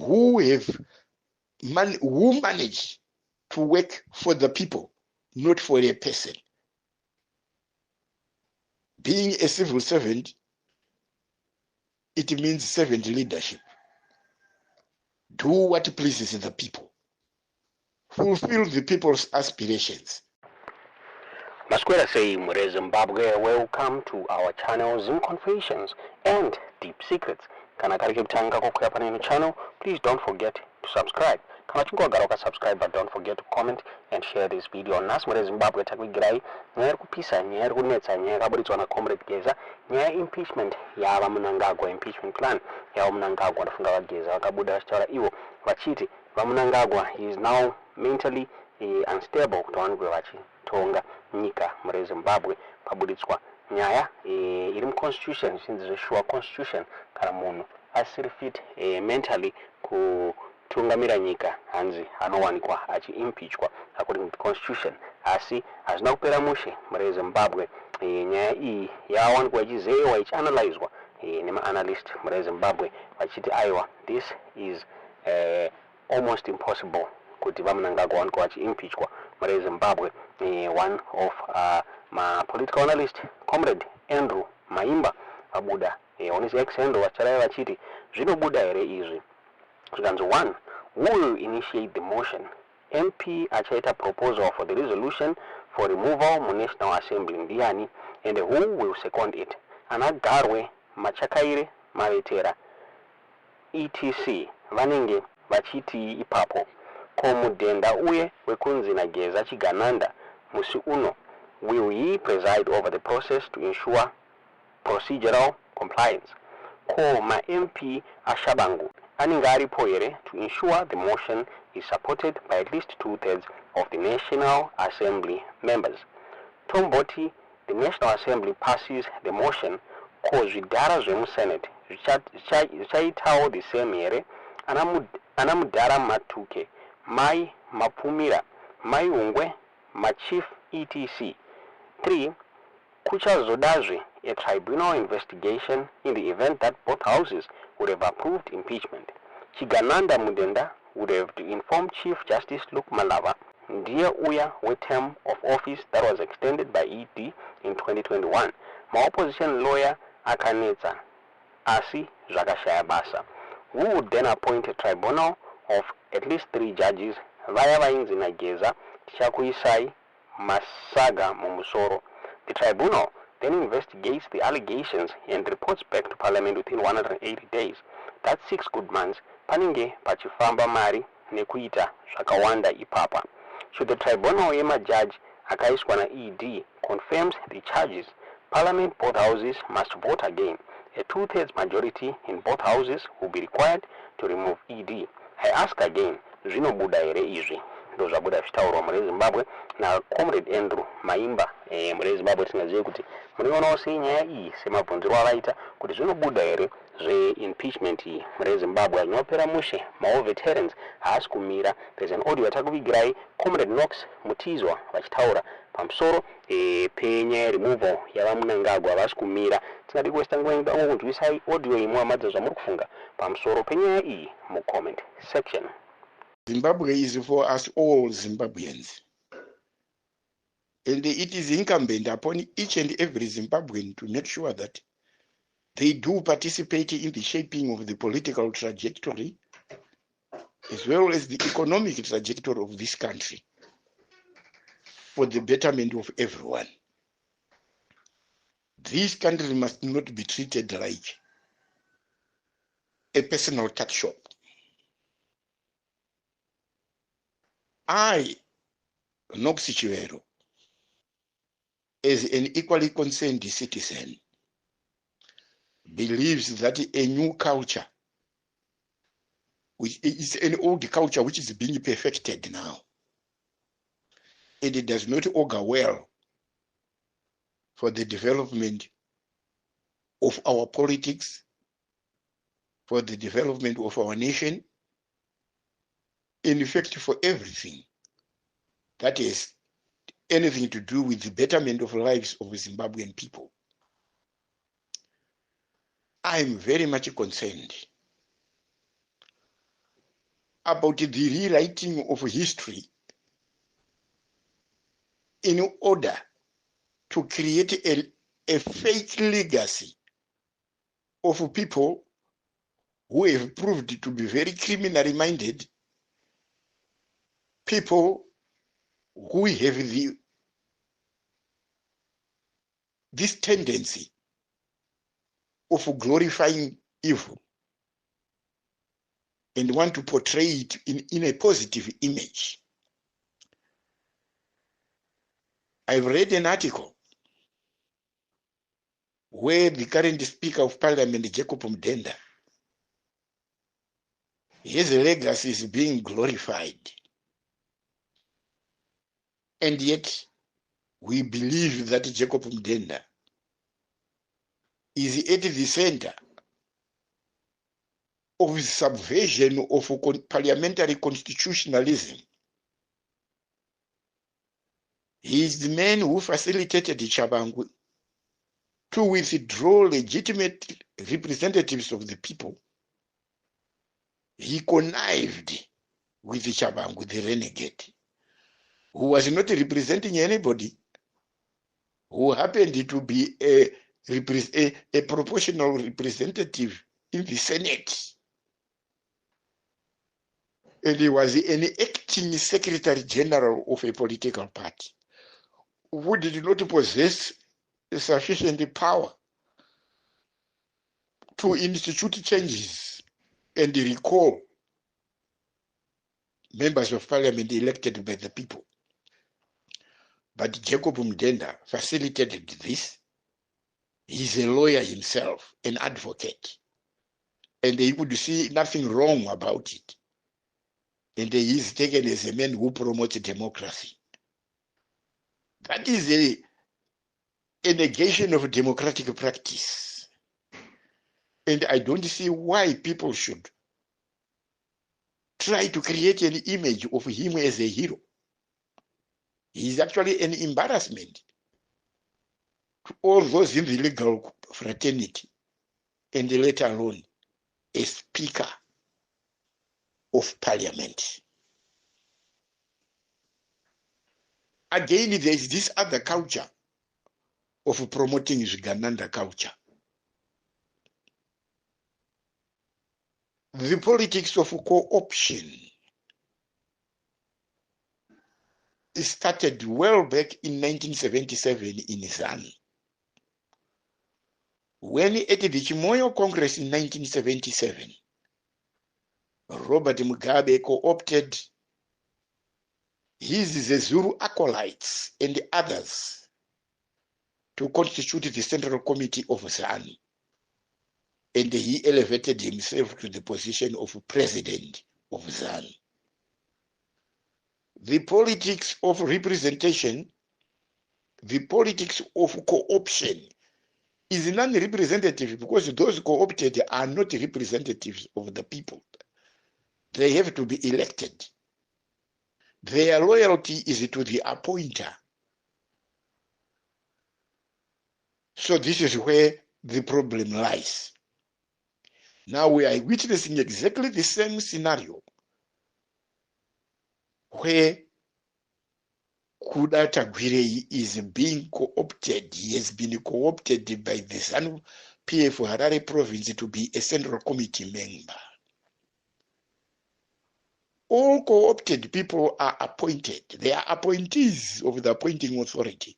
who manage to work for the people, not for a person. Being a civil servant, it means servant leadership. Do what pleases the people. Fulfill the people's aspirations. Masquera say, Zimbabwe, welcome to our channel, Zim Confessions and Deep Secrets. Kana kariki mtanga kwa panini channel, please don't forget to subscribe. Kana chungo garoka subscribe, but don't forget to comment and share this video. Nas Zimbabwe takwigirai, nyaya kupisa, nyaya kunetsa, nyaya kaburitswa na Comrade Geza, nyaya impeachment YaMnangagwa, impeachment plan YaMnangagwa ndafunga vageza vakabuda vachitaura ivo vachiti YaMnangagwa is now mentally unstable kuti vanhu vachitonga nyika Zimbabwe pabuditswa nyaya iri muconstitution chinzi zveshuwa constitution kana munhu asiri fit mentally kutungamira nyika hanzi anowanikwa achiimpeachwa according to the constitution. Asi hazina kupera mushe Zimbabwe. Nyaya iyi yawanikwa ichizeyewa ichianalyzwa nema-analyst Zimbabwe vachiti aiwa, this is almost impossible kuti YaMnangagwa wanikwa vachiimpeachwa Zimbabwe. One of my political analyst, Comrade Andrew Maimba, abuda on his ex-handle vachiraya vachiti zvinobuda here izvi zvikanzi 1, who will initiate the motion? MP achaita proposal for the resolution for removal muNational Assembly ndiani, and who will second it? Anagarwe, Machakaire, Mavetera, etc. vanenge vachiti ipapo ko mudhenda uye wekunzi naGeza Chigananda musi uno, will he preside over the process to ensure procedural compliance? Ko ma-MP ashabangu anenge aripo here to ensure the motion is supported by at least 2/3 of the National Assembly members. Tomboti, the National Assembly passes the motion, ko zvidhara zvemuSenate zvichaitawo the same here. Anamudhara Matuke, Mai Mapumira, Mai Ungwe, Machief etc. 3. Kuchazodazve a tribunal investigation in the event that both houses would have approved impeachment. Chigananda Mudenda would have to inform Chief Justice Luke Malava, ndiye uya term of office that was extended by ED in 2021. My opposition lawyer akanetsa, asi zvakashaya basa. Who would then appoint a tribunal of at least 3 judges, vaya vainzi naGeza tichakuisai masaga mumusoro. The tribunal then investigates the allegations and reports back to Parliament within 180 days. That's 6 good months. Panenge pachifamba mari nekuita zvakawanda ipapa. Should the tribunal yemajudge akaiswa na ED confirms the charges, Parliament, both houses must vote again. A 2/3 majority in both houses will be required to remove ED. I ask again, zvinobuda here izvi? Ndo zvabuda zvichitaurwa Zimbabwe na Comrade Andrew Maimba Zimbabwe. Tingazive kuti munionawo sei nyaya iyi semabvunziro avaita kuti zvinobuda here zveimpeachment iyi Zimbabwe hazinopera mushe. Mao veterans haasi kumira. There's an audio yatakuvigirai Comrade Knox Mutizwa vachitaura pamusoro penyaya removal yaMnangagwa havasi kumira. Tingadi kuwesta nguva yedu kunzwisai audio imwe amadza zvamuri kufunga pamusoro penyaya iyi mucomment section. Zimbabwe is for us all Zimbabweans. And it is incumbent upon each and every Zimbabwean to make sure that they do participate in the shaping of the political trajectory as well as the economic trajectory of this country for the betterment of everyone. This country must not be treated like a personal cut shop. I, Knox Chiwero, as an equally concerned citizen, believes that a new culture, which is an old culture which is being perfected now, and it does not augur well for the development of our politics, for the development of our nation, in fact, for everything that is anything to do with the betterment of lives of Zimbabwean people. I am very much concerned about the rewriting of history in order to create a fake legacy of people who have proved to be very criminally minded, people who have this tendency of glorifying evil and want to portray it in a positive image. I've read an article where the current Speaker of Parliament, Jacob Mdenda, his legacy is being glorified. And yet, we believe that Jacob Mdenda is at the center of the subversion of parliamentary constitutionalism. He is the man who facilitated Chabangu to withdraw legitimate representatives of the people. He connived with Chabangu, the renegade, who was not representing anybody, who happened to be a proportional representative in the Senate. And he was an acting secretary general of a political party who did not possess sufficient power to institute changes and recall members of parliament elected by the people. But Jacob Mdenda facilitated this. He's a lawyer himself, an advocate, and he would see nothing wrong about it. And he is taken as a man who promotes democracy. That is a negation of democratic practice. And I don't see why people should try to create an image of him as a hero. He is actually an embarrassment to all those in the legal fraternity, and let alone a Speaker of Parliament. Again, there is this other culture of promoting Zvigananda culture. The politics of co-option started well back in 1977 in ZANU. When at the Chimoyo Congress in 1977, Robert Mugabe co-opted his Zulu acolytes and others to constitute the Central Committee of ZANU. And he elevated himself to the position of president of ZANU. The politics of representation, the politics of co-option is non-representative because those co-opted are not representatives of the people. They have to be elected. Their loyalty is to the appointer. So this is where the problem lies. Now we are witnessing exactly the same scenario where Kudata Gwirei is being co-opted. He has been co-opted by the ZANU PF Harare province to be a Central Committee member. All co-opted people are appointed. They are appointees of the appointing authority.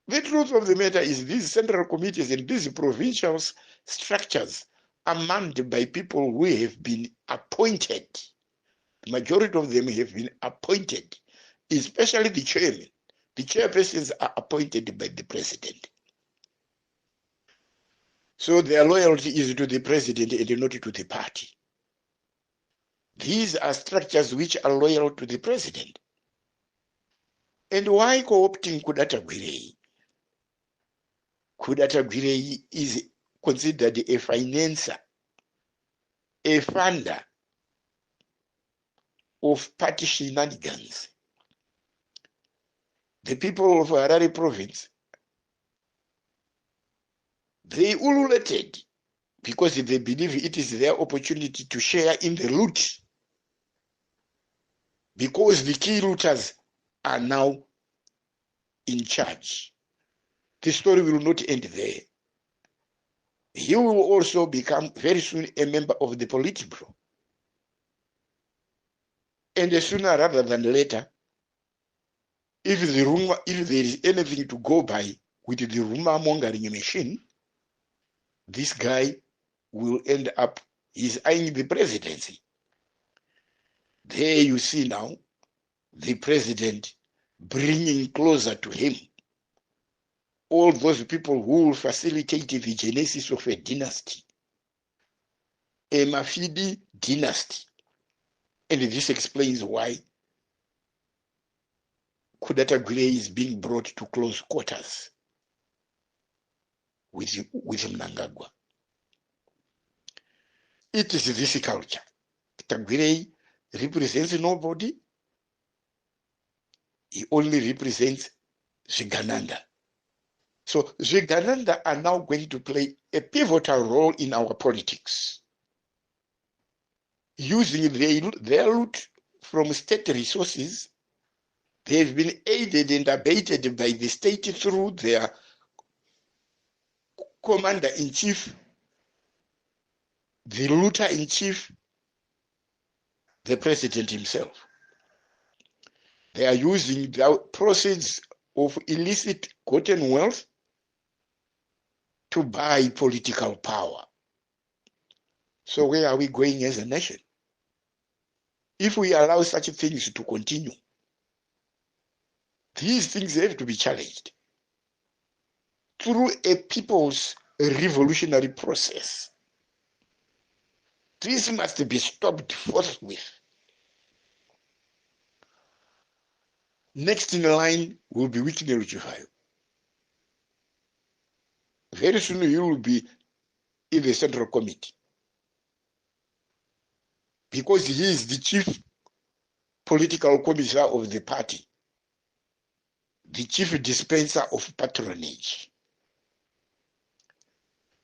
The truth of the matter is these central committees and these provincial structures are manned by people who have been appointed. The majority of them have been appointed, especially the chairman. The chairpersons are appointed by the president. So their loyalty is to the president and not to the party. These are structures which are loyal to the president. And why co-opting Kudata Gwirei? Kudata Gwirei is considered a financer, a funder of party shenanigans. The people of Harare province, they ululated because they believe it is their opportunity to share in the loot, because the key looters are now in charge. The story will not end there. He will also become very soon a member of the Politburo. And sooner rather than later, if there is anything to go by with the rumor mongering machine, this guy will end up, he's eyeing the presidency. There you see now the president bringing closer to him all those people who will facilitate the genesis of a dynasty, a Mafidi dynasty. And this explains why Kudata Gray is being brought to close quarters with Mnangagwa. It is this culture. Tagwirei represents nobody. He only represents Zvigananda. So Zvigananda are now going to play a pivotal role in our politics, using their loot from state resources. They've been aided and abated by the state through their commander-in-chief, the looter-in-chief, the president himself. They are using the proceeds of illicit gotten wealth to buy political power. So where are we going as a nation? If we allow such things to continue, these things have to be challenged through a people's revolutionary process. This must be stopped forthwith. Next in line will be Whitney Ruchifayo. Very soon he will be in the Central Committee, because he is the chief political commissar of the party, the chief dispenser of patronage.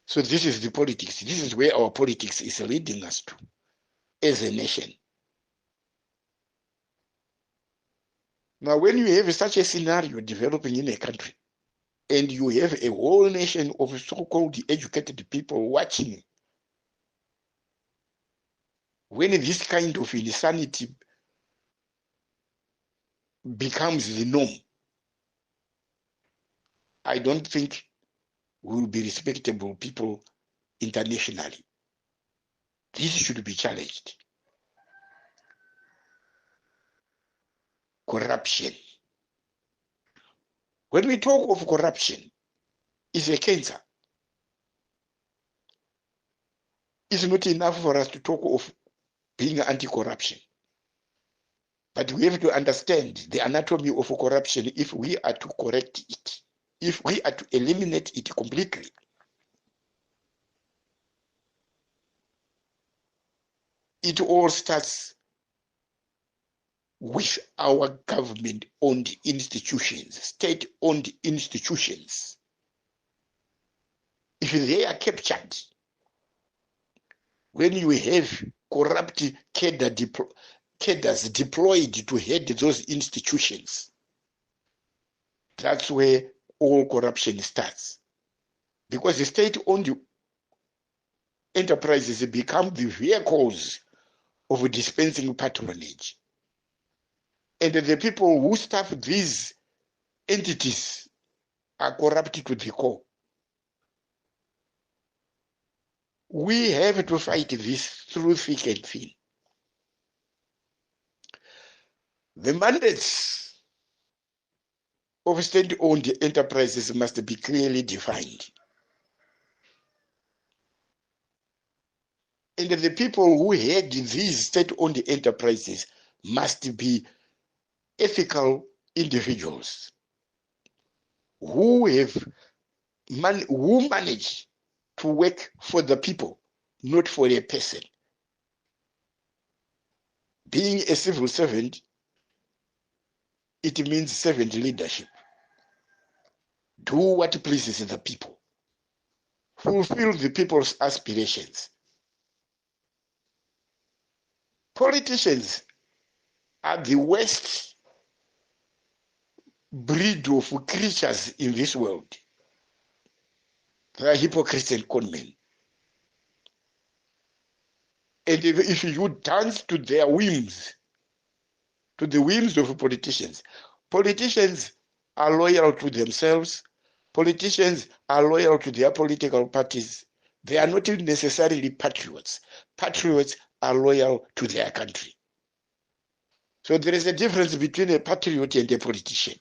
So this is the politics. This is where our politics is leading us to as a nation. Now, when you have such a scenario developing in a country, and you have a whole nation of so-called educated people watching, when this kind of insanity becomes the norm, I don't think we will be respectable people internationally. This should be challenged. Corruption. When we talk of corruption, it's a cancer. It's not enough for us to talk of being anti-corruption. But we have to understand the anatomy of corruption if we are to correct it, if we are to eliminate it completely. It all starts with our government-owned institutions, state-owned institutions. If they are captured, when you have corrupt cadres deployed to head those institutions, that's where all corruption starts. Because the state-owned enterprises become the vehicles of dispensing patronage. And the people who staff these entities are corrupt to the core. We have to fight this through thick and thin. The mandates of state-owned enterprises must be clearly defined. And the people who head these state-owned enterprises must be ethical individuals who manage to work for the people, not for a person. Being a civil servant, it means servant leadership. Do what pleases the people fulfill the people's aspirations. Politicians are the worst breed of creatures in this world. They are hypocrites and conmen. And if you dance to their whims, to the whims of politicians, politicians are loyal to themselves. Politicians are loyal to their political parties. They are not necessarily patriots. Patriots are loyal to their country. So there is a difference between a patriot and a politician.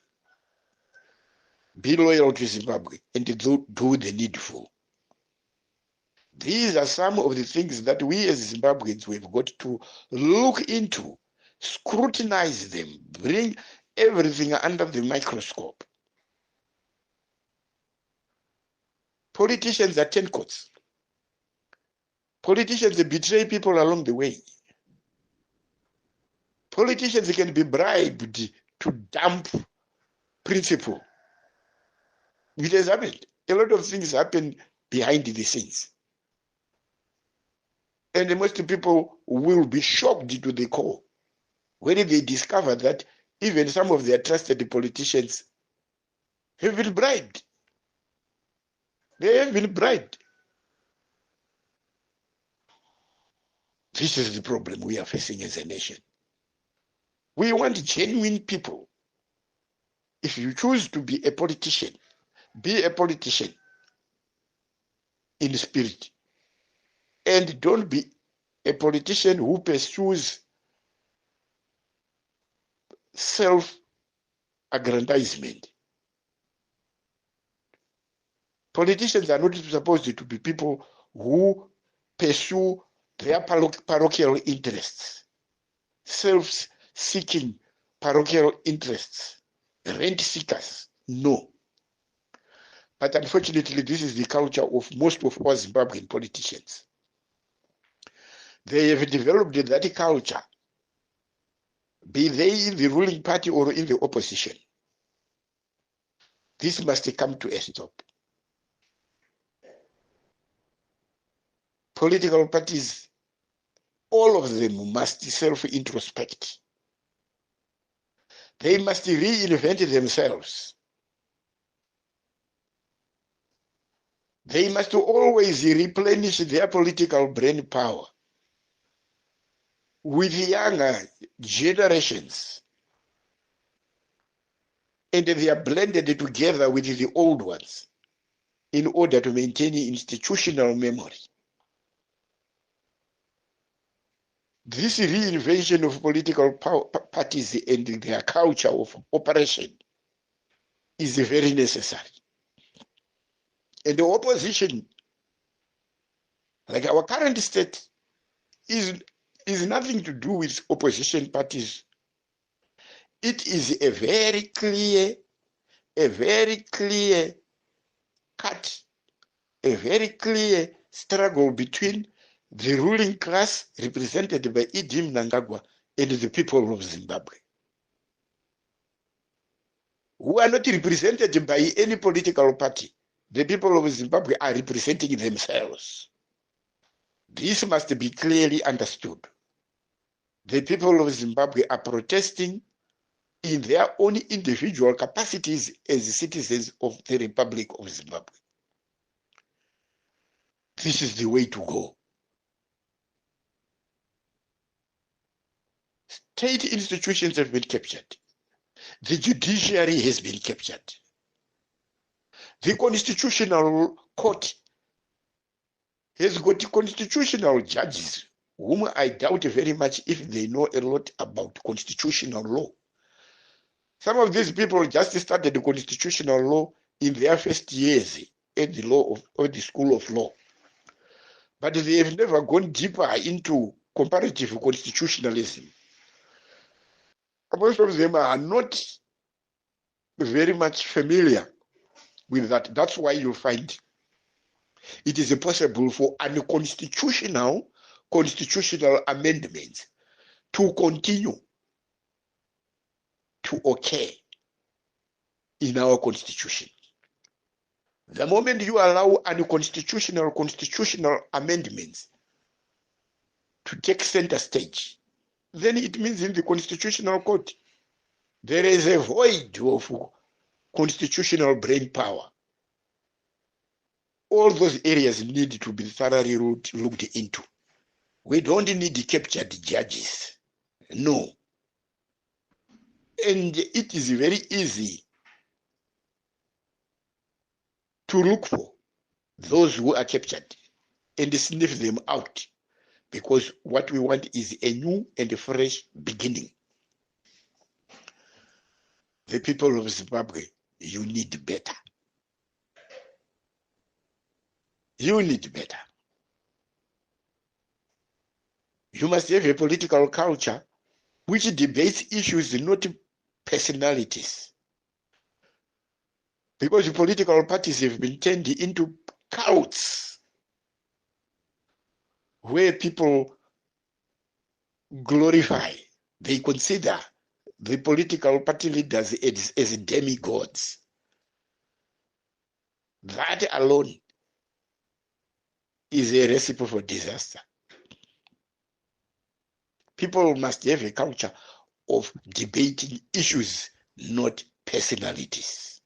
Be loyal to Zimbabwe and do the needful. These are some of the things that we as Zimbabweans we've got to look into, scrutinize them, bring everything under the microscope. Politicians are turncoats. Politicians betray people along the way. Politicians can be bribed to dump principle. It has happened. A lot of things happen behind the scenes. And most people will be shocked to the core when they discover that even some of their trusted politicians have been bribed. They have been bribed. This is the problem we are facing as a nation. We want genuine people. If you choose to be a politician in spirit. And don't be a politician who pursues self-aggrandizement. Politicians are not supposed to be people who pursue their parochial interests, self-seeking parochial interests, rent seekers. No. But unfortunately, this is the culture of most of our Zimbabwean politicians. They have developed that culture, be they in the ruling party or in the opposition. This must come to a stop. Political parties, all of them must self-introspect. They must reinvent themselves. They must always replenish their political brain power with younger generations. And they are blended together with the old ones in order to maintain institutional memory. This reinvention of political parties and their culture of operation is very necessary. And the opposition, like our current state, is nothing to do with opposition parties. It is a very clear cut, a very clear struggle between the ruling class represented by YaMnangagwa and the people of Zimbabwe, who are not represented by any political party. The people of Zimbabwe are representing themselves. This must be clearly understood. The people of Zimbabwe are protesting in their own individual capacities as citizens of the Republic of Zimbabwe. This is the way to go. State institutions have been captured. The judiciary has been captured. The Constitutional Court has got constitutional judges whom I doubt very much if they know a lot about constitutional law. Some of these people just started the constitutional law in their first years at the law of the School of Law. But they have never gone deeper into comparative constitutionalism. Most of them are not very much familiar with that. That's why you find it is possible for unconstitutional constitutional amendments to continue to occur in our constitution. The moment you allow unconstitutional constitutional amendments to take center stage, then it means in the constitutional court there is a void of constitutional brain power. All those areas need to be thoroughly looked into. We don't need captured judges. No. And it is very easy to look for those who are captured and sniff them out, because what we want is a new and a fresh beginning. The people of Zimbabwe, you need better. You need better. You must have a political culture which debates issues, not personalities. Because the political parties have been turned into cults where people glorify, they consider the political party leaders as demigods. That alone is a recipe for disaster. People must have a culture of debating issues, not personalities.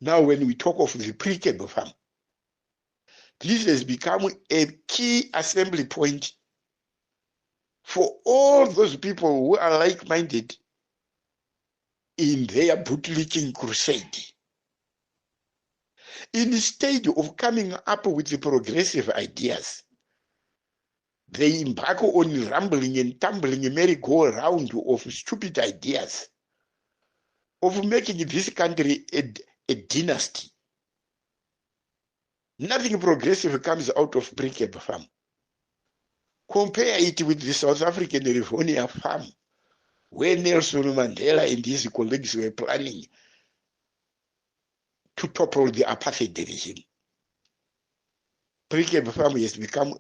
Now, when we talk of the pre-cable farm, this has become a key assembly point for all those people who are like-minded in their bootlicking crusade. Instead of coming up with the progressive ideas, they embark on rambling and tumbling a merry-go-round of stupid ideas of making this country a dynasty. Nothing progressive comes out of pre-cable farm. Compare it with the South African Rivonia farm, where Nelson Mandela and his colleagues were planning to topple the apartheid regime. Pre-cable farm has become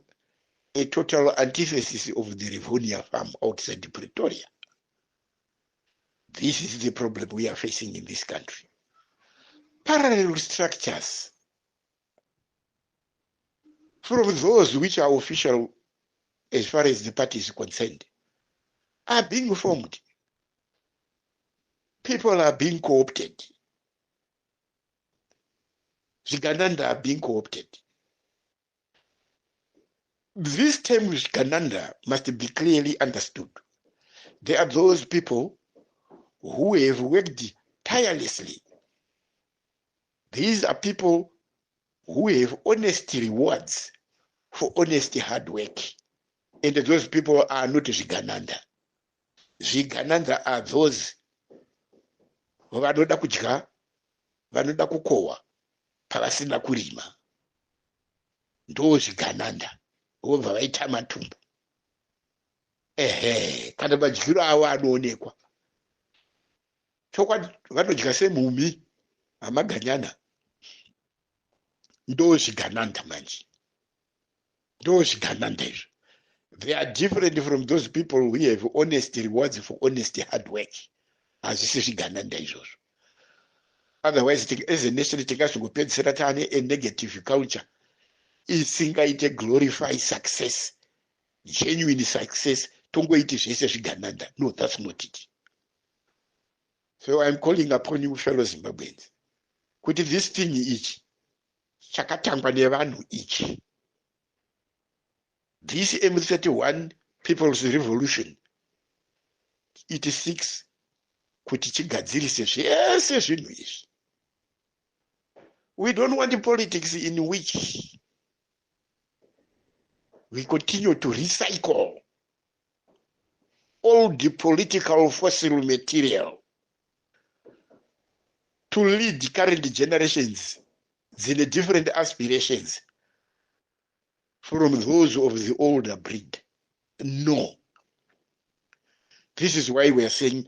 a total antithesis of the Rivonia farm outside Pretoria. This is the problem we are facing in this country. Parallel structures from those which are official as far as the party is concerned are being formed. People are being co-opted. Zvigananda are being co-opted. This term Zvigananda must be clearly understood. There are those people who have worked tirelessly. These are people who have honest rewards for honest hard work. And those people are not Zvigananda. Zvigananda are those vanoda kudya, vanoda kukohwa, pavasina kurima. Ndo Zvigananda, vobva vaita matumbu. Kana madyiro avo anoonekwa. Chokwadi vanodya semhumhi, amaganyana. Ndo Zvigananda manje. Ndo Zvigananda izvo. They are different from those people who have honest rewards for honest hard work. Hazvisi Zvigananda izvozvo. Otherwise, as a nation, tingasvingopedzisira taane a negative culture isingaite glorify success, genuine success, tongoiti zvese Zvigananda. No, that's not it. So I'm calling upon you fellow Zimbabweans, kuti this thing ichi, chakatangwa nevanhu ichi, this M31 People's Revolution, it seeks kuti chigadzirise zvese zvinhu izvi. We don't want politics in which we continue to recycle all the political fossil material to lead current generations in different aspirations from those of the older breed. No. This is why we are saying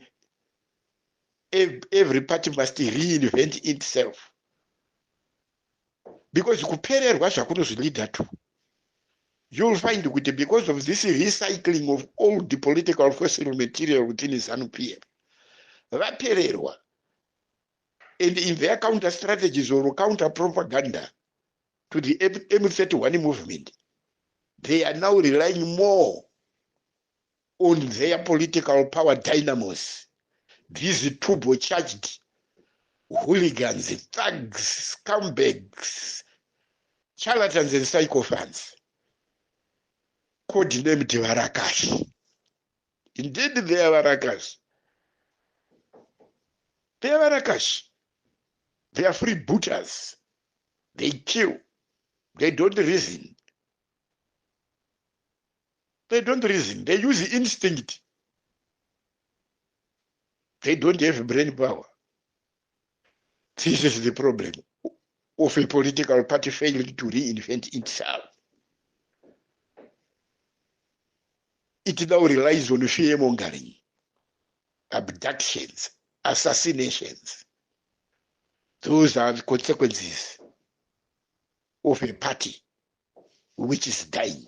every party must reinvent itself. Because kupererwa zvakunozvilead to, you'll find that because of this recycling of all the political fossil material within ZANU-PF, vapererwa And in their counter strategies or counter propaganda to the M31 movement, they are now relying more on their political power dynamos. These turbocharged hooligans, thugs, scumbags, charlatans and sycophants, codenamed Varakash. Indeed, they are Varakash. They are Varakash. They are freebooters. They kill. They don't reason. They don't reason. They use instinct. They don't have brain power. This is the problem of a political party failing to reinvent itself. It now relies on fear-mongering, abductions, assassinations. Those are the consequences of a party which is dying.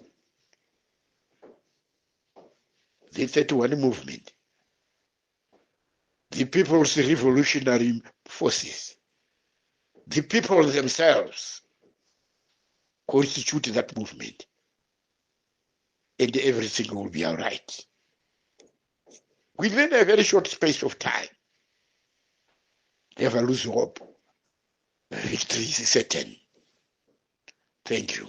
The 31 movement, the People's Revolutionary Forces, the people themselves constitute that movement, and everything will be all right. Within a very short space of time, never lose hope. Victory is certain. Thank you.